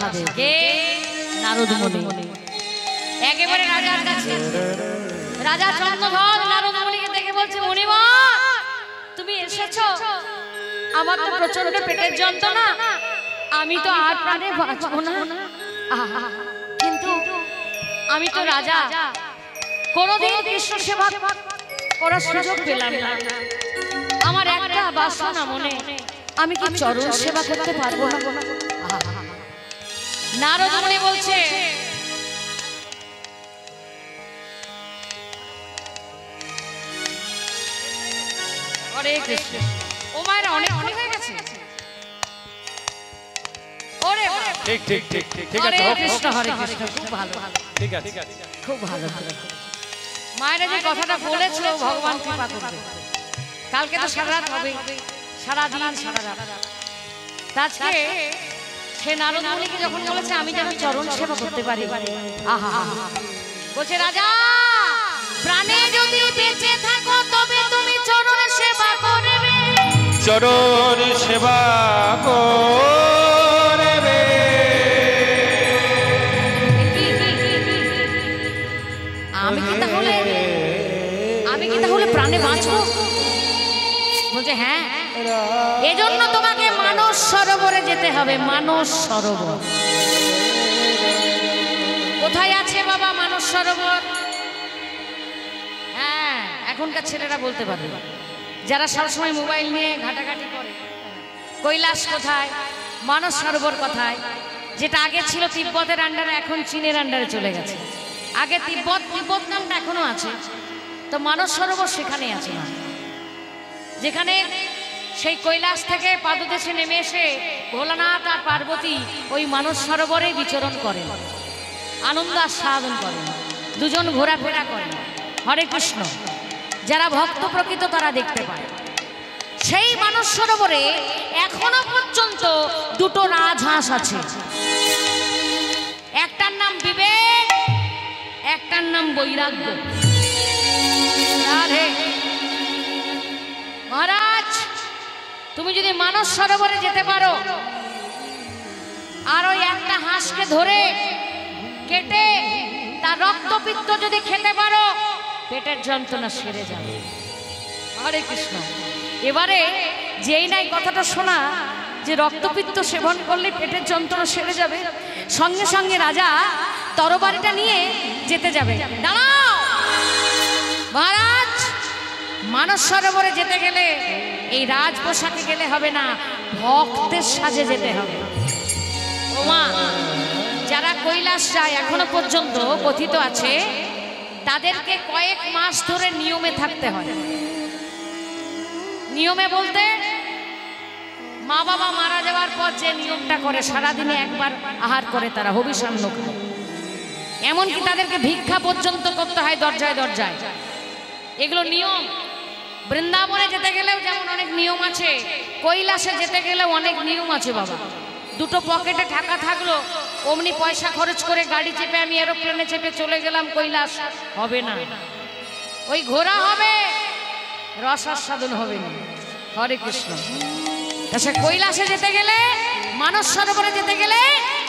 প্রাসাদে কে নারদ মুনি একেবারে রাজার কাছে রাজা চন্দ্রধ্বজ নারদ মুনিকে দেখে বলছে মুনিমা তুমি এসেছো আমার তো প্রচন্ড পেটের যন্ত্রণা আমি তো আর প্রাণে বাঁচবো না কিন্তু আমি তো রাজা কোনদিন কৃষ্ণ সেবা করার সুযোগ পেলাম না আমার একটা বাসনা মনে আমি কি চরণ সেবা করতে পারবো না নারদ মুনি বলছে হরে কৃষ্ণ ও মায়েরা অনেক অনেক হয়ে গেছে ওরে ঠিক ঠিক ঠিক ঠিক হরে আছে কৃষ্ণ হরে কৃষ্ণ খুব ভালো ঠিক আছে খুব ভালো মায়েরা যে কথাটা বলেছিল ভগবান কৃপা করবে কালকে তো সারা রাত হবে সারা দিন সারা রাত আজকে সে নারদ মুনিকে যখন বলেছে আমি যেন চরণ সেবা করতে পারি আহা বলছে রাজা প্রাণে যদি বেঁচে থাকো তবে তুমি চরণ সেবা করবে চরণ সেবা করবে আমি কি তাহলে প্রাণে বাঁচবো বলছে হ্যাঁ এজন্য তোমাকে মানস সরোবরে যেতে হবে মানস সরোবর কোথায় আছে বাবা মানস সরোবর হ্যাঁ এখনকার ছেলেরা বলতে পারবে যারা সবসময় মোবাইল নিয়ে ঘাটাঘাটি করে কৈলাস কোথায় মানস সরোবর কোথায় যেটা আগে ছিল তিব্বতের আন্ডারে এখন চীনের আন্ডারে চলে গেছে আগে তিব্বত নামটা এখনো আছে তো মানস সরোবর সেখানে আছে না যেখানে সেই কৈলাস থেকে পাদদেশে নেমে এসে ভোলানাথ আর পার্বতী ওই মানস সরোবরে বিচরণ করেন আনন্দ আস্বাদন করেন দুজন ঘোরাফেরা করেন হরে কৃষ্ণ যারা ভক্ত প্রকৃত তারা দেখতে পায় সেই মানস সরোবরে এখনো পর্যন্ত দুটো রাজহাঁস আছে একটার নাম বিবেক একটার নাম বৈরাগ্য রাধে মহারাজ তুমি যদি মানস সরোবরে যেতে পারো আর ওই একটা হাঁসকে ধরে কেটে তার রক্তপিত্ত যদি খেতে পারো পেটের যন্ত্রণা সেরে যাবে হরে কৃষ্ণ এবারে যেই নাই কথাটা শোনা যে রক্তপিত্ত সেবন করলে পেটের যন্ত্রণা সেরে যাবে সঙ্গে সঙ্গে রাজা তরবারিটা নিয়ে যেতে যাবে দাঁড়াও মহারাজ মানস সরোবরে যেতে গেলে এই রাজ পোশাকে গেলে হবে না ভক্তের সাজে যেতে হবে ওমা যারা কৈলাস যায় এখনো পর্যন্ত কথিত আছে তাদেরকে কয়েক মাস ধরে নিয়মে থাকতে হয় নিয়মে বলতে মা বাবা মারা যাওয়ার পর যে নিয়মটা করে সারাদিনে একবার আহার করে তারা হবিষান্ন খায় এমনকি তাদেরকে ভিক্ষা পর্যন্ত করতে হয় দরজায় দরজায় এগুলো নিয়ম বৃন্দাবনে যেতে গেলেও যেমন অনেক নিয়ম আছে কৈলাসে যেতে গেলেও অনেক নিয়ম আছে বাবা দুটো পকেটে টাকা থাকলো অমনি পয়সা খরচ করে গাড়ি চেপে আমি এরোপ্লেনে চেপে চলে গেলাম কৈলাস হবে না ওই ঘোরা হবে রস আস্বাদন হবে না হরে কৃষ্ণ সে কৈলাসে যেতে গেলে মানস সরোবরে যেতে গেলে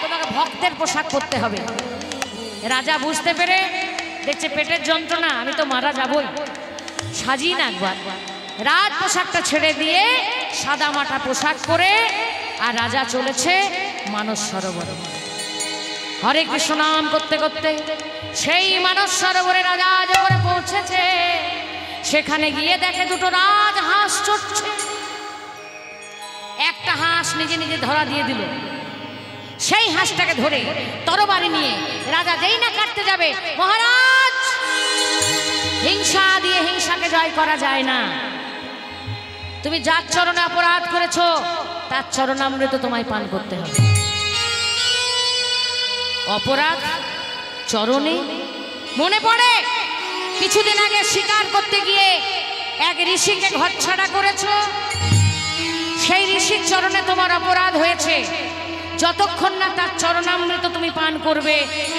তোমাকে ভক্তের পোশাক পরতে হবে রাজা বুঝতে পেরে দেখছে পেটের যন্ত্রণা আমি তো মারা যাবই সাজিয়ে না একবার রাজ পোশাকটা ছেড়ে দিয়ে সাদা মাটা পোশাক পরে আর রাজা চলেছে মানস সরোবরে হরে কৃষ্ণ নাম করতে করতে সেই মানস সরোবরে রাজা যখন পৌঁছেছে সেখানে গিয়ে দেখে দুটো রাজ হাঁস চড়ছে একটা হাঁস নিজে নিজে ধরা দিয়ে দিল সেই হাঁসটাকে ধরে তরবারি নিয়ে রাজা যেই না কাটতে যাবে মহারাজ হিংসা দিয়ে হিংসাকে জয় করা যায় না তুমি যার চরণে অপরাধ করেছো তার চরণামৃত তোমায় পান করতে হবে অপরাধ চরণে মনে পড়ে কিছুদিন আগে শিকার করতে গিয়ে এক ঋষিকে ঘরছাড়া করেছো সেই ঋষির চরণে তোমার অপরাধ হয়েছে যতক্ষণ না তার চরণামৃত তুমি পান করবে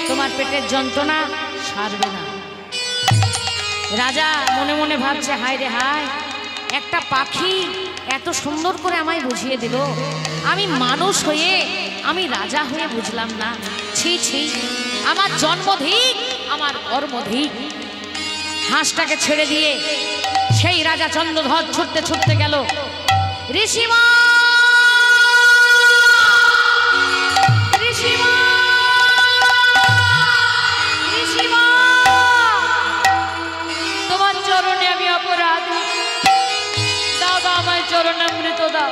তোমার পেটের যন্ত্রণা সারবে না রাজা মনে মনে ভাবছে হায় রে হায় একটা পাখি এত সুন্দর করে আমায় বুঝিয়ে দিল আমি মানুষ হয়ে আমি রাজা হয়ে বুঝলাম না, ছি ছি, আমার জন্মধিক, আমার কর্মধিক। হাঁসটাকে ছেড়ে দিয়ে সেই রাজা চন্দ্রধ্বজ ছুটতে ছুটতে গেল। ঋষিমা, ঋষিমা, ঋষিমা, তোমার চরণে আমি অপরাধী, দাও দাও আমার চরণামৃত দাও।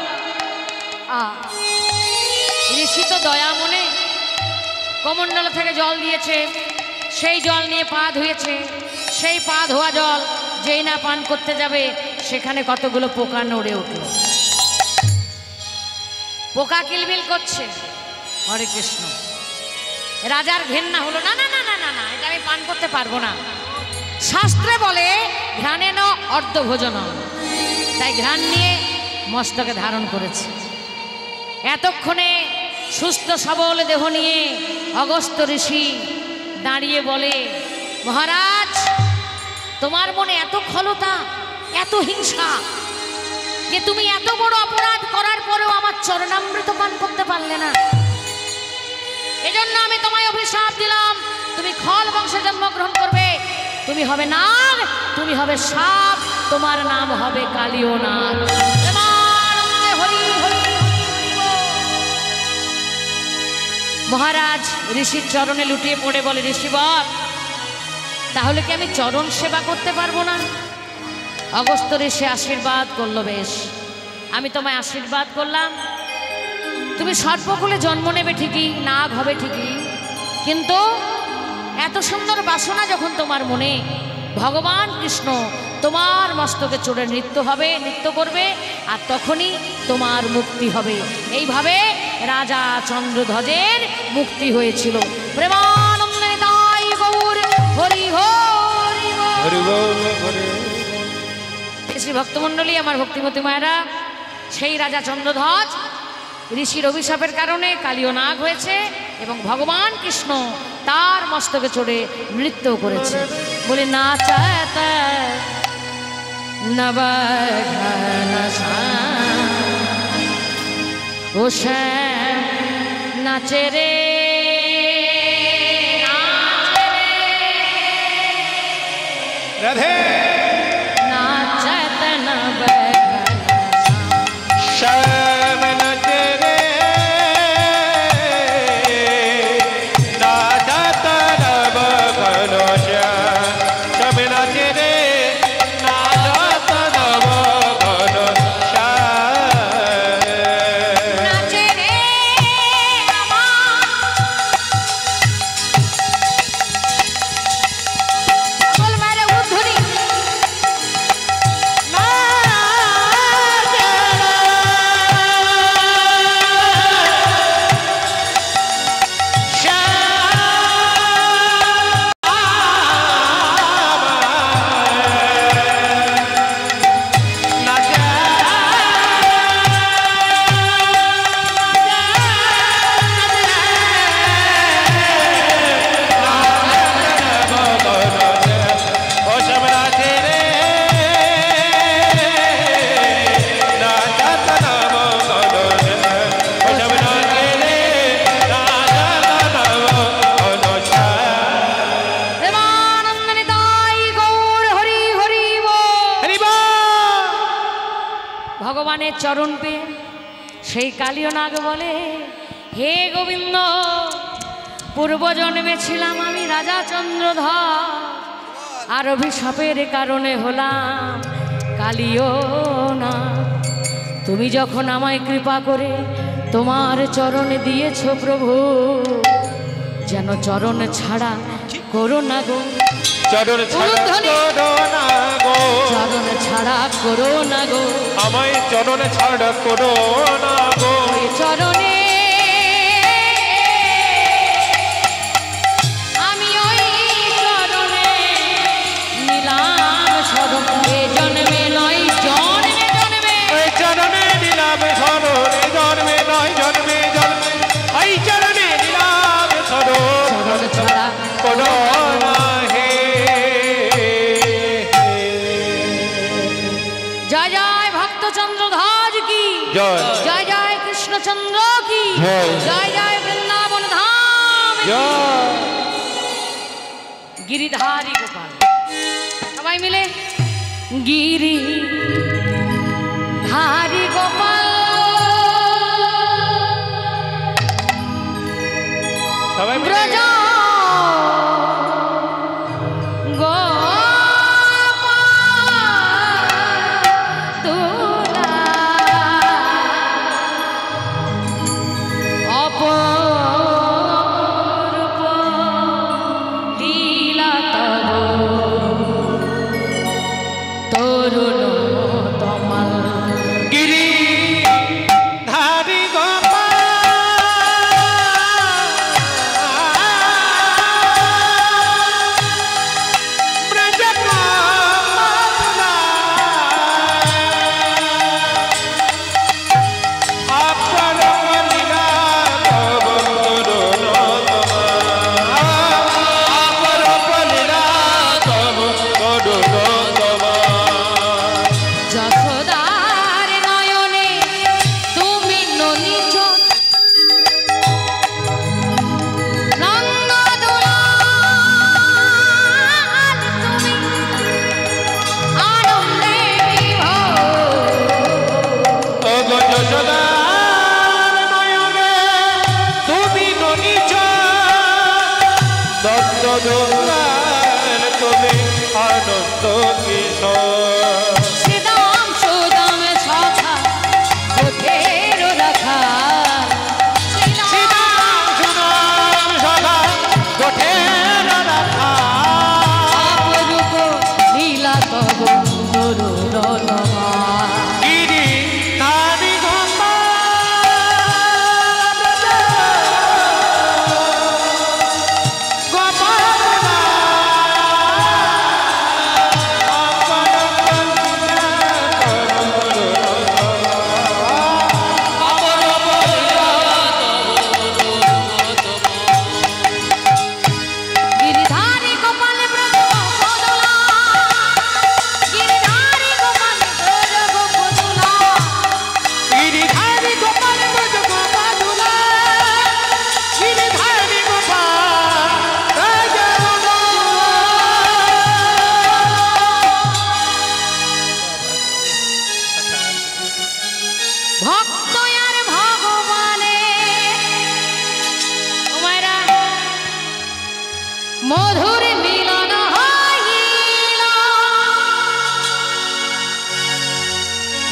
ঋষি তো দয়া মনে কমণ্ডল থেকে জল দিয়েছে, সেই জল নিয়ে পা ধুয়েছে। সেই পা ধোয়া জল যেই না পান করতে যাবে, সেখানে কতগুলো পোকা নড়ে উঠল। পোকা কিলবিল করছে। হরে কৃষ্ণ। রাজার ঘেন্না হলো, না না না না না না, এটা আমি পান করতে পারবো না। শাস্ত্রে বলে ঘ্রাণে ন অর্ধভোজন, তাই ঘ্রাণ নিয়ে মস্তকে ধারণ করেছে। এতক্ষণে সুস্থ সবল দেহ নিয়ে অগস্ত্য ঋষি দাঁড়িয়ে বলে, মহারাজ, তোমার মনে এত খলতা, এত হিংসা, যে তুমি এত বড় অপরাধ করার পরেও আমার চরণামৃত পান করতে পারলে না। এজন্য আমি তোমায় অভিশাপ দিলাম, তুমি খল বংশে জন্মগ্রহণ করবে। তুমি হবে নাগ, তুমি হবে সাপ, তোমার নাম হবে কালীয় নাগ। মহারাজ ঋষির চরণে লুটিয়ে পড়ে বলে, ঋষিবর, তাহলে কি আমি চরণ সেবা করতে পারবো না? অগস্ত্য ঋষি আশীর্বাদ করলো, বেশ, আমি তোমায় আশীর্বাদ করলাম। তুমি সর্পকুলে জন্ম নেবে ঠিকই, নাগ হবে ঠিকই, কিন্তু এত সুন্দর বাসনা যখন তোমার মনে, ভগবান কৃষ্ণ তোমার মস্তকে চড়ে নৃত্য হবে, নৃত্য করবে, আর তখনই তোমার মুক্তি হবে। এইভাবে রাজা চন্দ্রধ্বজের মুক্তি হয়েছিল। প্রেমানন্দে দাই গৌর হরি হরি হরি। শ্রী ভক্তমণ্ডলী, আমার ভক্তিমতী মায়েরা, সেই রাজা চন্দ্রধ্বজ ঋষির অভিশাপের কারণে কালীয় নাগ হয়েছে এবং ভগবান কৃষ্ণ তার মস্তকে চড়ে নৃত্য করেছে। বলে নাচাত ও শ্যাম নাচে রে, রাধে নাচত নব শ্যাম নাচে রে, নাচত নব ঘন শ্যাম। শ্যাম নাচে রে, নাচত নব ঘন শ্যাম। নাচে রে আমার মারে উদ্ধরি ভগবানের চরণ পেয়ে সেই কালীয় নাগ বলে, হে গোবিন্দ, পূর্বজন্মে ছিলাম আমি রাজা চন্দ্রধ্বজ, আর অভিশাপের কারণে হলাম কালীয় নাগ। তুমি যখন আমায় কৃপা করে তোমার চরণে দিয়েছ প্রভু, যেন চরণ ছাড়া করো না গো, চরণ ছাড়া করো না গো, চরণ ছাড়া করো না গো, আমায় চরণ ছাড়া করো না গো। ওই চরণে আমি ওই চরণে নিলাম শরণ, এ জন্মে নয় জন্মে জন্মে, ওই চরণে নিলাম শরণ, জন্মে নয় জন্মে জন্মে, ওই চরণে নিলাম শরণ, চরণ ছাড়া করো না হে। জয় জয় ভক্ত চন্দ্রধ্বজ কি, জয়। জয় জয় কৃষ্ণচন্দ্র কি, জয়। জয় জয় জয় গিরিধারী গোপাল সবাই মিলে গিরি ধারী গোপাল সবাই মিলে ব্রজ তুমি আনন্দ কিশোর শ্রীদাম সুদাম সখা গোথের রাখা শ্রীদাম সুদাম সখা গোথের রাখা অপরূপ লীলা তব তরুণ গিরি ধারী ভক্ত আর ভগবানে তোমারা মধুর মিলন হইল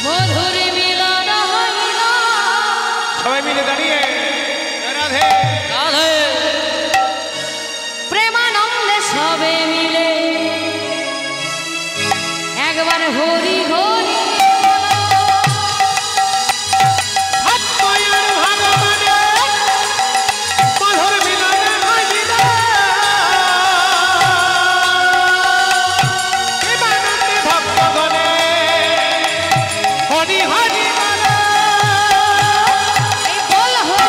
মধুর মিলন হইল সবাই মিলে দাঁড়িয়ে রাধে রাধে প্রেমানন্দে সবে মিলে একবার হরি হরি বল হরি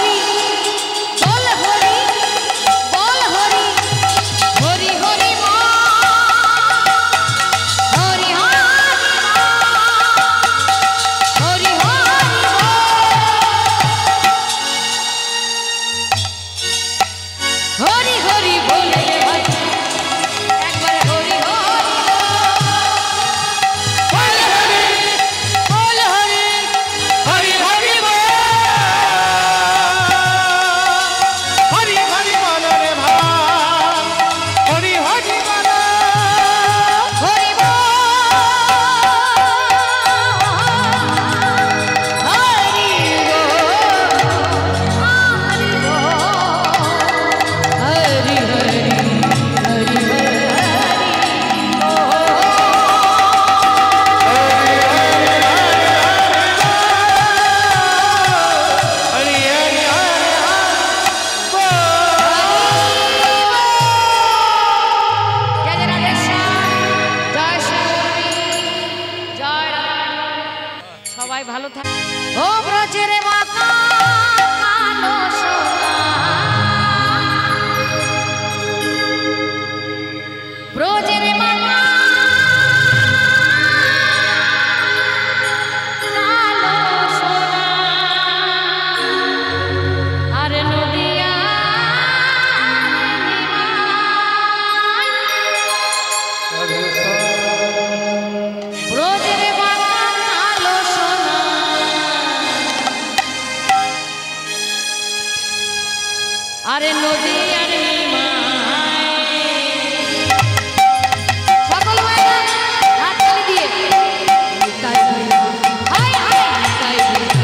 আরে নদী আর সকল মায়েরা হাততালি দিয়ে নিতাই বিনা হায় হায় নিতাই বিনা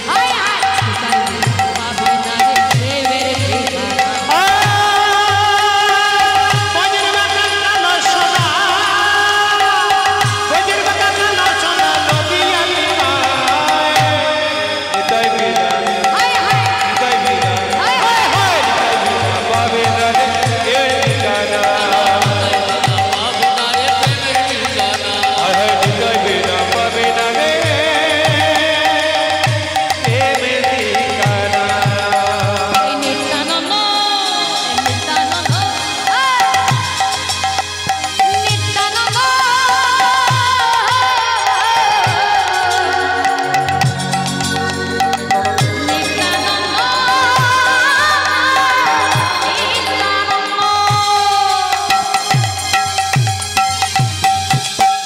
হায় হায় নিতাই বিনা পাবে না রে প্রেমের ঠিকানা বজর বাঁকানো সোনা বজর বাঁকানো সোনা নদী আর নিতাই বিনা হায় হায় নিতাই বিনা হায় হায় পাবে না রে এর ঠিকানা আরে নিতাই বিনা পাবে না রে প্রেমের ঠিকানা এই নিত্যানন্দ নিত্যানন্দ নিত্যানন্দ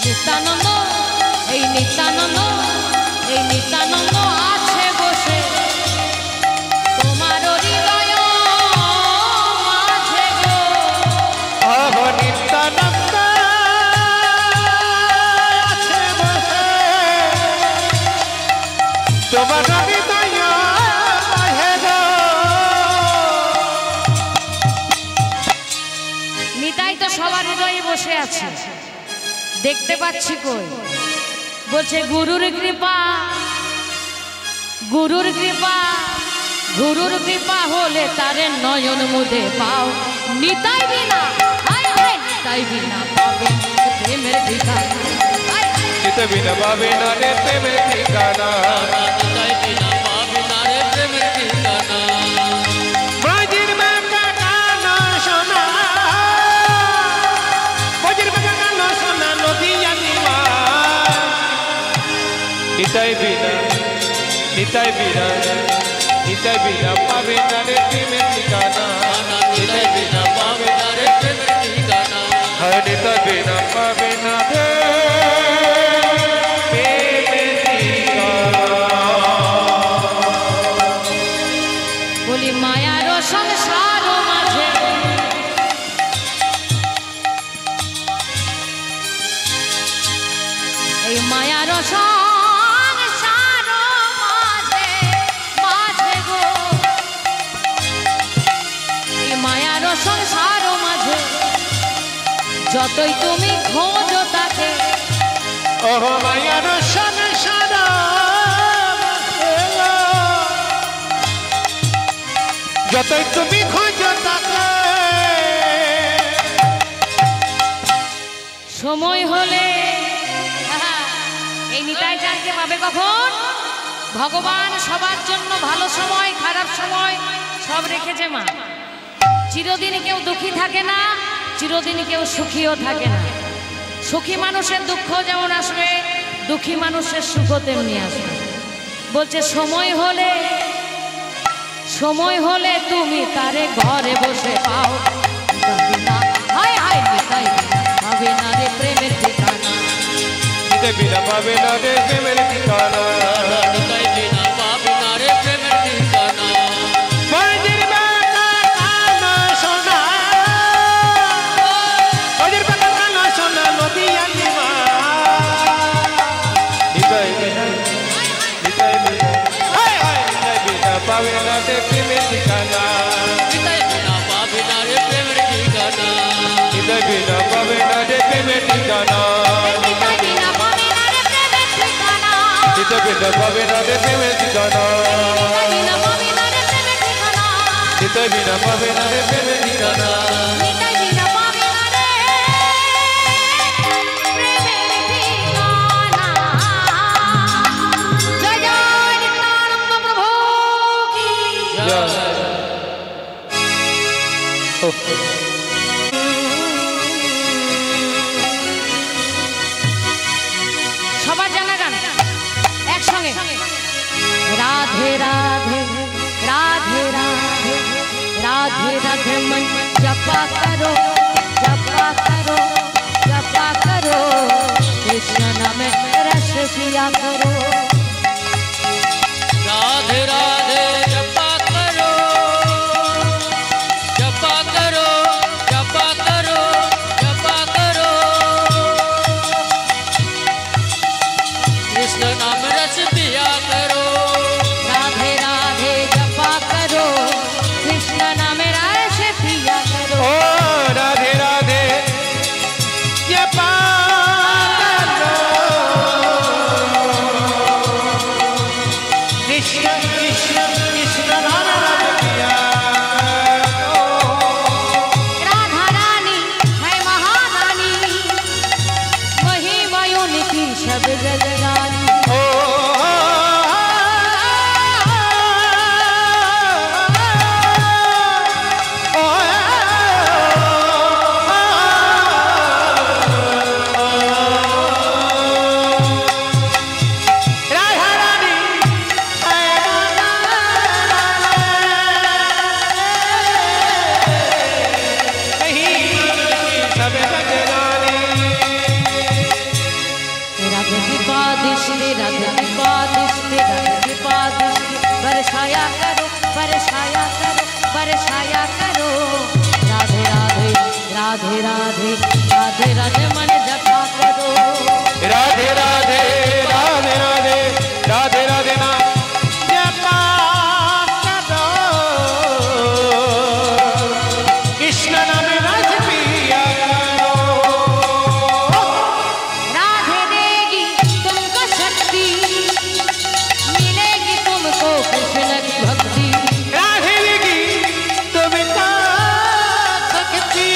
নিত্যানন্দ এই নিত্যানন্দ এই নিত্যানন্দ আছে বসে তোমার হৃদয় মাঝে গো আহ নিত্যানন্দ আছে বসে তোমার হৃদয় মাঝে গো। নিতাই তো সবার হৃদয়ে বসে আছে দেখতে পাচ্ছি কই বলছে গুরুর কৃপা গুরুর কৃপা গুরুর কৃপা হলে তারে নয়ন মুদে পাও নিতাই বিনা হায় হায় নিতাই বিনা পাবে প্রেমের ঠিকানা হায় হায়। নিতে বিনা পাবে না রে প্রেমের ঠিকানা বাজির বাঁকানো সোনা বাজির বাঁকানো সোনা নদী আনিমা নিতাই বিনা নিতাই বিনা নিতাই বিনা পাবে না রে প্রেমের ঠিকানা নিতাই বিনা পাবে না রে প্রেমের ঠিকানা হ্যাঁ নিতাই বিনা পাবে না রে প্রেমের ঠিকানা বলি মায়ার সংসার মাঝে এই মায়ার সংসার মাঝে মাঝে গো এই মায়ার সংসার মাঝে যতই তুমি খোঁজো তাকে ওহ মায়ার সংসার যতই তুমি খোঁজো তাকে সময় হলে এই নিতাই চাঁদকে পাবে কখন ভগবান সবার জন্য ভালো সময় খারাপ সময় সব রেখেছে মা চিরদিন কেউ দুঃখী থাকে না চিরদিন কেউ সুখীও থাকে না সুখী মানুষের দুঃখ যেমন আসবে দুঃখী মানুষের সুখও তেমনি আসবে বলছে সময় হলে তুমি তারে ঘরে বসে পাও হায় হায় নিতাই হবে না রে প্রেমের ঠিকানা নিতে বিনা পাবে না রে প্রেমের ঠিকানা বাজির বাঁকানো সোনা বাজির বাঁকানো সোনা নদী আনিমা নিতাই বিনা নিতাই বিনা হায় হায় নিতাই বিনা পাবে না রে প্রেমের ঠিকানা নিতাই বিনা পাবে না রে প্রেমের ঠিকানা নিতাই বিনা পাবে না রে প্রেমের ঠিকানা নিতে বিনা পাবে না রে প্রেমের ঠিকানা নিতে বিনা পাবে না রে প্রেমের ঠিকানা জয় জয় নিত্যানন্দ প্রভু কি সবার জানা গান একসঙ্গে রাধে রাধে রাধে রাধে राधे राधे मन जपा करो कृष्ण नाम रस पिया करो राधे राधे जपा करो बरसाया करो बरसाया करो राधे राधे राधे राधे राधे राधे मन जपा करो राधे राधे राधे राधे राधे राधे नाम जपा करो कृष्ण नाम रस पिया करो राधे देगी तुमको शक्ति मिलेगी तुमको कृष्ण की भक्ति राधे देगी तुमको शक्ति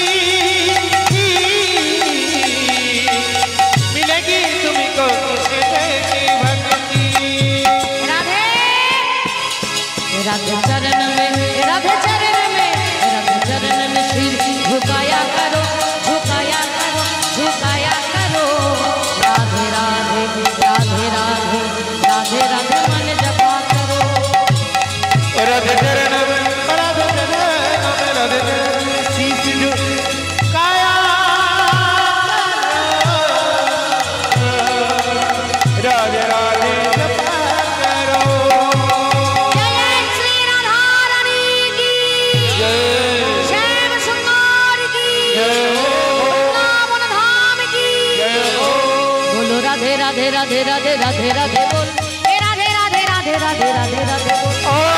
मिलेगी तुमको कृष्ण की भक्ति राधे राधे चरण में राधे चरण में राधे चरण में सिर झुकाया करो झुकाया करो झुकाया करो राधे राधे राधे राधे राधे राधे मन जपा करो राधे चरण में राधे चरण में राधे चरण में शीश झुकाया राधे राधे जपा करो जय श्री राधा रानी की श्याम सुंदर की वृंदावन धाम की बोलो राधे राधे राधे राधे राधे राधे बोल ए राधे राधे राधे राधे राधे राधे बोल